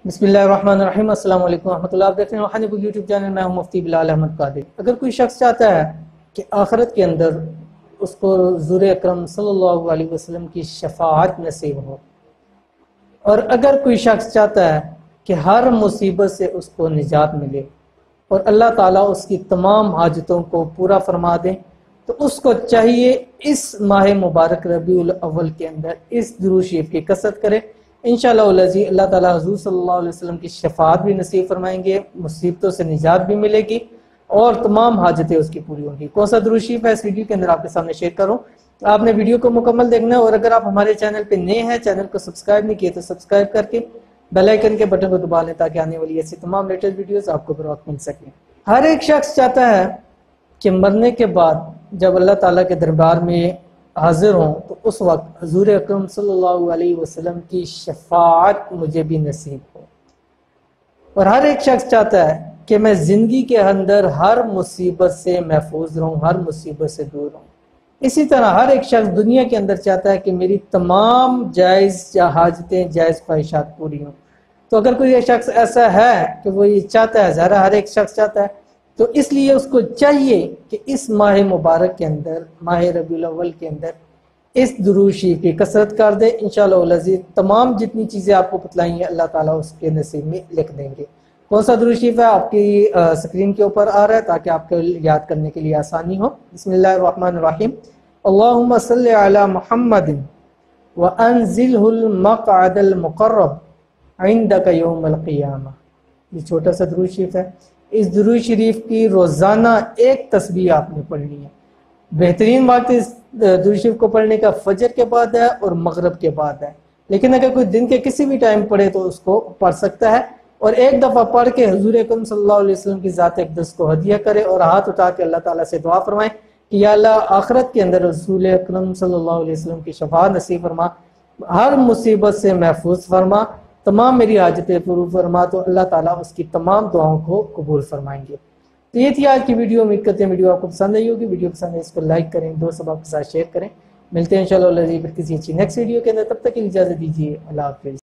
بسم اللہ الرحمن الرحیم۔ السلام علیکم ورحمۃ اللہ۔ آپ دیکھ رہے ہیں روحانی بک یوٹیوب چینل، میں ہوں مفتی بلال احمد قادری۔ اگر کوئی شخص چاہتا ہے کہ آخرت کے اندر اس کو حضور اکرم صلی اللہ علیہ وسلم کی شفاعت نصیب ہو، اور اگر کوئی شخص چاہتا ہے کہ ہر مصیبت سے اس کو نجات ملے اور اللہ تعالیٰ اس کی تمام حاجتوں کو پورا فرما دے، تو اس کو چاہیے اس ماہ مبارک ربیع الاول کے اندر اس درود شریف کی کثرت کرے۔ انشاءاللہ العزیز اللہ تعالیٰ حضور صلی اللہ علیہ وسلم کی شفاعت بھی نصیب فرمائیں گے، مصیبتوں سے نجات بھی ملے گی اور تمام حاجتیں اس کی پوری ہوں گی۔ کون سا درود شریف ہے اس ویڈیو کے اندر آپ کے سامنے شیئر کروں۔ آپ نے ویڈیو کو مکمل دیکھنا ہے، اور اگر آپ ہمارے چینل پہ نئے ہیں، چینل کو سبسکرائب نہیں کیے تو سبسکرائب کر کے بیل آئیکن کے بٹن کو دبا لیں تاکہ آنے والی ایسی تمام لیٹسٹ ویڈیوز آپ کو بروقت مل سکیں۔ ہر ایک شخص چاہتا ہے کہ مرنے کے بعد جب اللہ تعالیٰ کے دربار میں حاضر ہوں تو اس وقت حضور اکرم صلی اللہ علیہ وسلم کی شفاعت مجھے بھی نصیب ہو، اور ہر ایک شخص چاہتا ہے کہ میں زندگی کے اندر ہر مصیبت سے محفوظ رہوں، ہر مصیبت سے دور رہوں۔ اسی طرح ہر ایک شخص دنیا کے اندر چاہتا ہے کہ میری تمام جائز حاجتیں، جائز خواہشات پوری ہوں۔ تو اگر کوئی شخص ایسا ہے کہ وہ یہ چاہتا ہے، ظاہر ہر ایک شخص چاہتا ہے، تو اس لیے اس کو چاہیے کہ اس ماہ مبارک کے اندر، ماہ ربیع الاول کے اندر اس درود شریف کی کثرت کر دے۔ انشاءاللہ العزیز تمام جتنی چیزیں آپ کو بتلائیں گے اللہ تعالیٰ اس کے نصیب میں لکھ دیں گے۔ کون سا درود شریف ہے آپ کی سکرین کے اوپر آ رہا ہے تاکہ آپ کو یاد کرنے کے لیے آسانی ہو۔ بسم اللہ الرحمن الرحیم۔ اللہم صلی علی محمد وانزلہ المقعد المقرب عندک یوم القیامہ۔ یہ چھوٹا سا درود شریف ہے۔ اس درود شریف کی روزانہ ایک تسبیح آپ نے پڑھنی ہے۔ بہترین وقت اس درود شریف کو پڑھنے کا فجر کے بعد ہے اور مغرب کے بعد ہے، لیکن اگر کوئی دن کے کسی بھی ٹائم پڑھے تو اس کو پڑھ سکتا ہے، اور ایک دفعہ پڑھ کے حضور اکرم صلی اللہ علیہ وسلم کی ذات اقدس کو ہدیہ کرے اور ہاتھ اٹھا کے اللہ تعالیٰ سے دعا فرمائے کہ یا اللہ آخرت کے اندر رسول اکرم صلی اللہ علیہ وسلم کی شفاعت نصیب فرما، ہر مصیبت سے محفوظ فرما، تمام میری حاجتیں پوری فرما، تو اللہ تعالیٰ اس کی تمام دعاؤں کو قبول فرمائیں گے۔ تو یہ تھی آج کی ویڈیو۔ امید کرتے ہیں ویڈیو آپ کو پسند آئی ہوگی۔ ویڈیو پسند ہے اس کو لائک کریں، دوست احباب کے ساتھ شیئر کریں۔ ملتے ہیں انشاءاللہ کسی اچھی نیکسٹ ویڈیو کے اندر، تب تک کے لیے اجازت دیجیے، اللہ حافظ۔